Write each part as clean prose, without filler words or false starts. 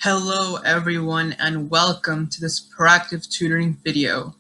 Hello everyone and welcome to this ProACTive tutoring video.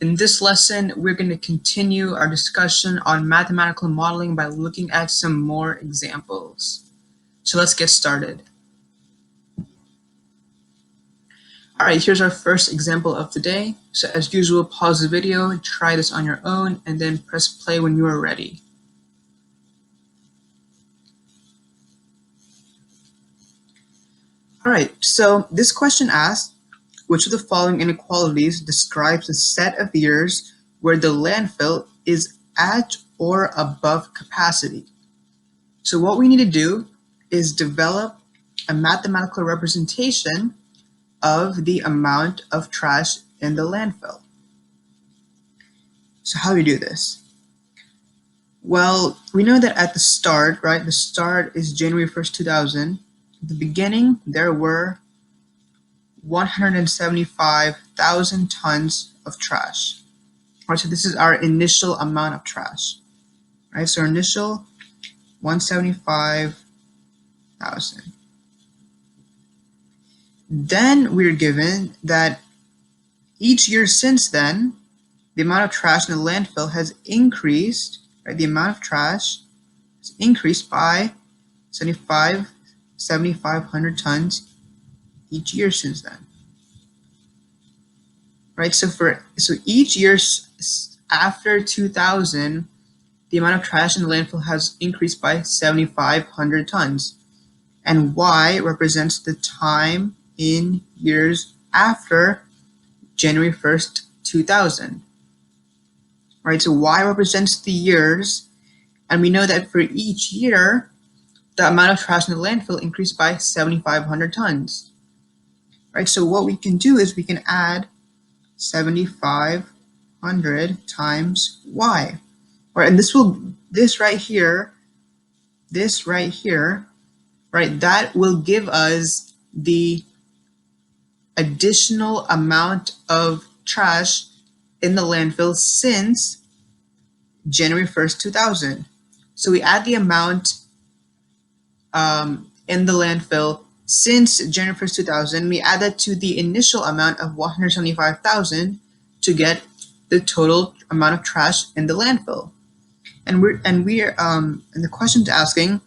In this lesson, we're going to continue our discussion on mathematical modeling by looking at some more examples. So let's get started. Alright, here's our first example of the day. So as usual, pause the video, try this on your own, and then press play when you are ready. Alright, so this question asks, which of the following inequalities describes a set of years where the landfill is at or above capacity? So what we need to do is develop a mathematical representation of the amount of trash in the landfill. So how do we do this? Well, we know that at the start, right, the start is January 1st, 2000. At the beginning, there were 175,000 tons of trash. All right, so this is our initial amount of trash. Right, so our initial 175,000. Then we're given that each year since then, the amount of trash in the landfill has increased. Right, the amount of trash has increased by 7,500 tons each year since then. Right, so each year after 2000, the amount of trash in the landfill has increased by 7,500 tons. And Y represents the time in years after January 1st, 2000. Right, so Y represents the years, and we know that for each year, the amount of trash in the landfill increased by 7,500 tons. Right, so what we can do is we can add 7,500 times Y. Right, and this right here, right, that will give us the additional amount of trash in the landfill since January 1st, 2000. So we add the amount in the landfill since January 1st, 2000. We add that to the initial amount of 175,000 to get the total amount of trash in the landfill. And the question's asking,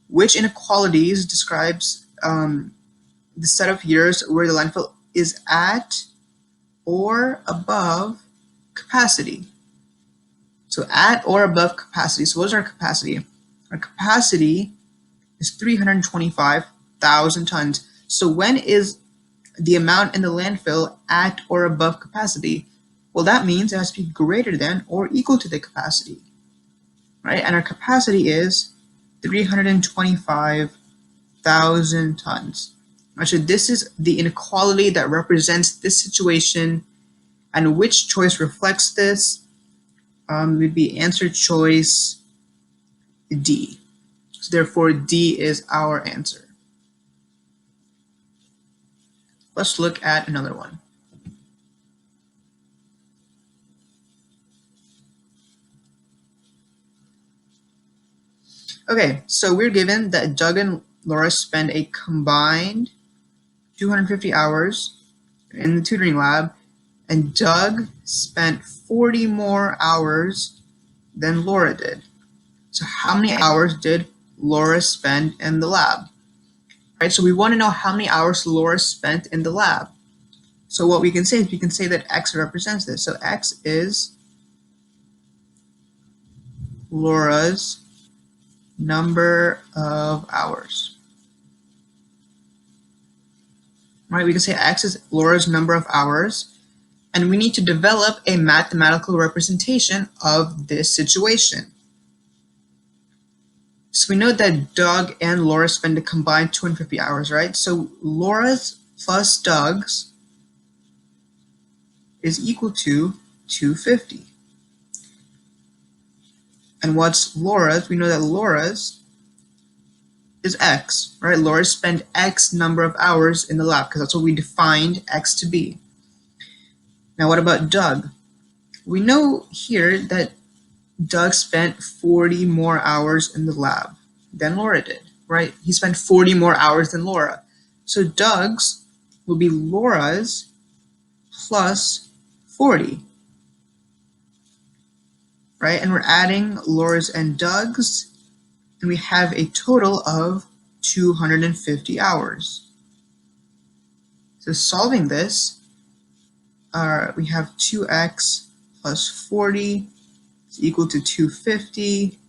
which inequalities describes the set of years where the landfill is at or above capacity? So at or above capacity. So what is our capacity? Our capacity is 325,000 tons. So when is the amount in the landfill at or above capacity? Well, that means it has to be greater than or equal to the capacity, right? And our capacity is 325,000 tons. Right, so this is the inequality that represents this situation, and which choice reflects this would be answer choice D. So therefore, D is our answer. Let's look at another one. Okay, so we're given that Doug and Laura spend a combined 250 hours in the tutoring lab, and Doug spent 40 more hours than Laura did. So how many hours did Laura spend in the lab? Right, so we want to know how many hours Laura spent in the lab. So what we can say is we can say that X represents this. So X is Laura's number of hours. Right, we can say X is Laura's number of hours, and we need to develop a mathematical representation of this situation. So we know that Doug and Laura spend a combined 250 hours, right? So Laura's plus Doug's is equal to 250. And what's Laura's? We know that Laura's is X, right? Laura spent X number of hours in the lab because that's what we defined X to be. Now what about Doug? We know here that Doug spent 40 more hours in the lab than Laura did, right? He spent 40 more hours than Laura. So Doug's will be Laura's plus 40, right? And we're adding Laura's and Doug's, and we have a total of 250 hours. So solving this, we have 2x plus 40 is equal to 250.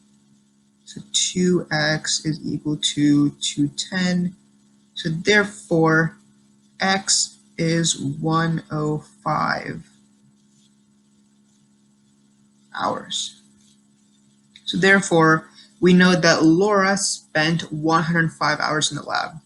So 2x is equal to 210. So therefore, x is 105 hours. So therefore, we know that Laura spent 105 hours in the lab.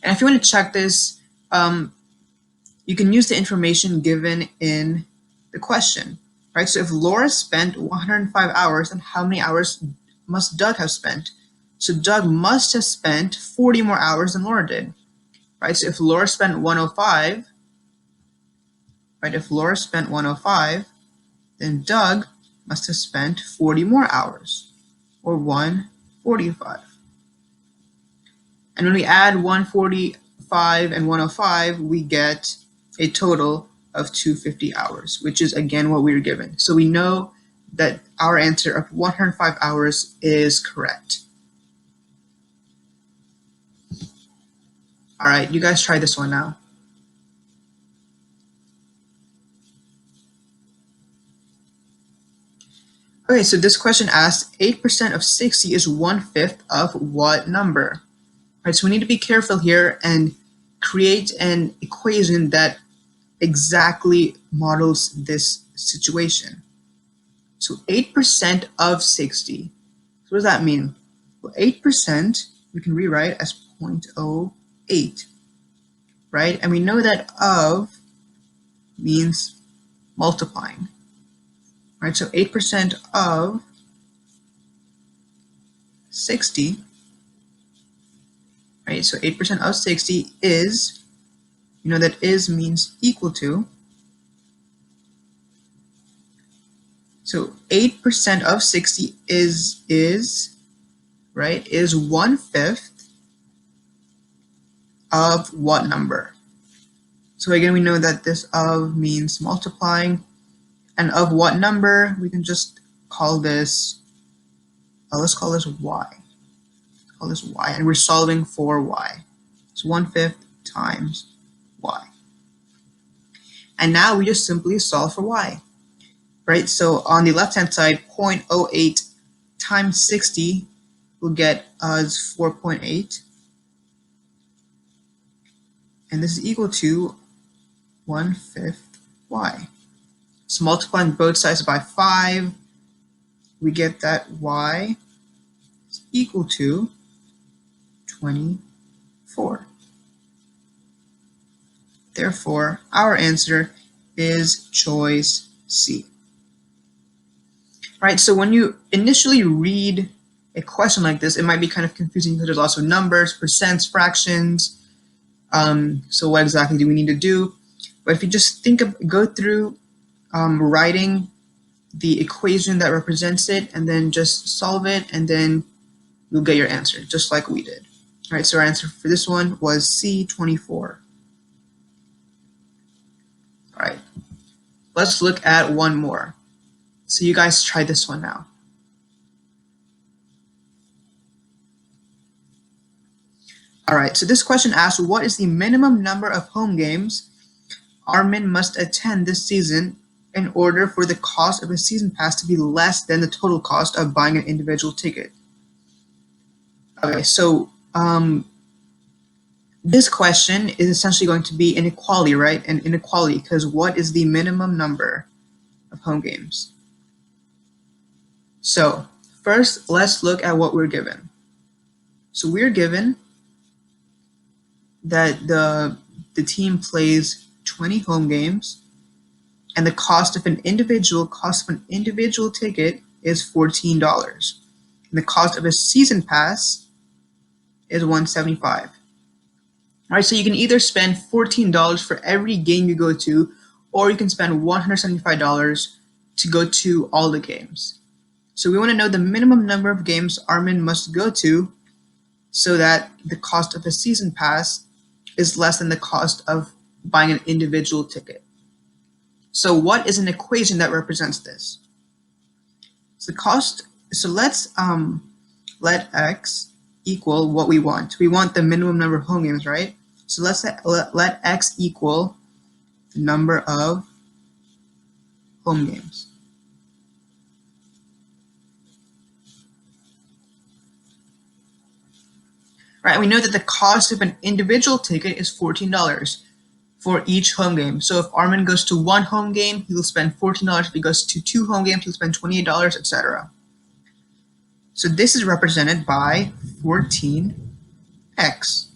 And if you want to check this, you can use the information given in the question, right? So if Laura spent 105 hours, then how many hours must Doug have spent? So Doug must have spent 40 more hours than Laura did, right? So if Laura spent 105, right? If Laura spent 105, then Doug must have spent 40 more hours, or 145. And when we add 145 and 105, we get a total of 250 hours, which is again what we were given. So we know that our answer of 105 hours is correct. All right, you guys try this one now. Okay, so this question asks 8% of 60 is 1/5 of what number? Right, so we need to be careful here and create an equation that exactly models this situation. So 8% of 60. So what does that mean? Well, 8% we can rewrite as 0.08, right? And we know that of means multiplying, right? So 8% of 60, right? So 8% of 60 is, you know that is means equal to. So 8% of 60 is, right, is 1/5 of what number? So again, we know that this of means multiplying, and of what number, we can just call this, let's call this y. Call this y, and we're solving for y. So 1/5 times y. And now we just simply solve for y, right? So on the left-hand side, 0.08 times 60 will get us 4.8. And this is equal to 1/5 y. So multiplying both sides by 5, we get that y is equal to 24. Therefore, our answer is choice C. Right, so when you initially read a question like this, it might be kind of confusing because there's lots of numbers, percents, fractions. So what exactly do we need to do? But if you just go through writing the equation that represents it and then just solve it, and then you'll get your answer, just like we did. All right, so our answer for this one was C, 24. All right, let's look at one more. So you guys try this one now. All right, so this question asks, what is the minimum number of home games Armin must attend this season in order for the cost of a season pass to be less than the total cost of buying an individual ticket? Okay, so this question is essentially going to be inequality, right? An inequality, because what is the minimum number of home games? So first, let's look at what we're given. So we're given that the team plays 20 home games, and the cost of an individual ticket is $14, and the cost of a season pass is $175. All right, so you can either spend $14 for every game you go to, or you can spend $175 to go to all the games. So we want to know the minimum number of games Armin must go to so that the cost of a season pass is less than the cost of buying an individual ticket. So what is an equation that represents this? So let's let x equal what we want. We want the minimum number of home games, right? So let's let x equal the number of home games. Right, we know that the cost of an individual ticket is $14 for each home game. So if Armin goes to one home game, he will spend $14. If he goes to two home games, he'll spend $28, etc. So this is represented by 14x,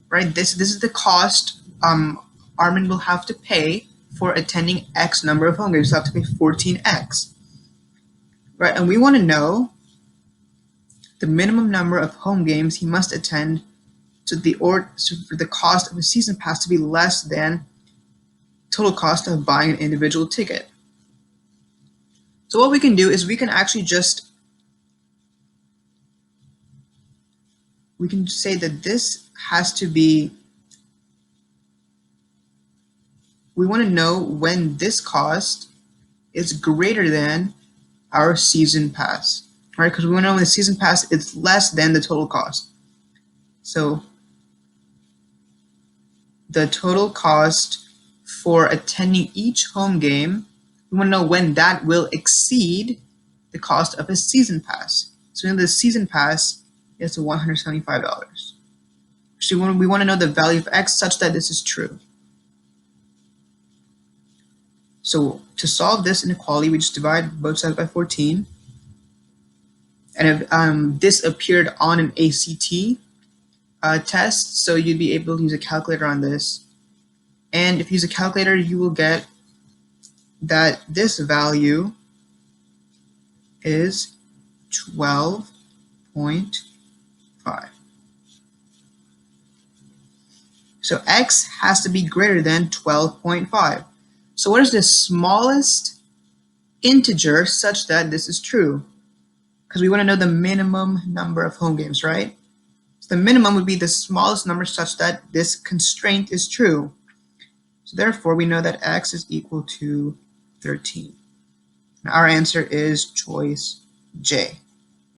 right? This is the cost Armin will have to pay for attending X number of home games. He'll have to pay 14x, right? And we want to know the minimum number of home games he must attend so for the cost of a season pass to be less than total cost of buying an individual ticket. So what we can do is we can actually we can say that this has to be, we want to know when this cost is greater than our season pass, right? Because we want to know when the season pass is less than the total cost. So the total cost for attending each home game, we want to know when that will exceed the cost of a season pass. So in the season pass is $175. So we want to know the value of x such that this is true. So to solve this inequality, we just divide both sides by 14. And if this appeared on an ACT test, so you'd be able to use a calculator on this. And if you use a calculator, you will get that this value is 12.5. So x has to be greater than 12.5. So what is the smallest integer such that this is true? Because we want to know the minimum number of home games, right? So the minimum would be the smallest number such that this constraint is true. So therefore, we know that x is equal to 13. And our answer is choice J.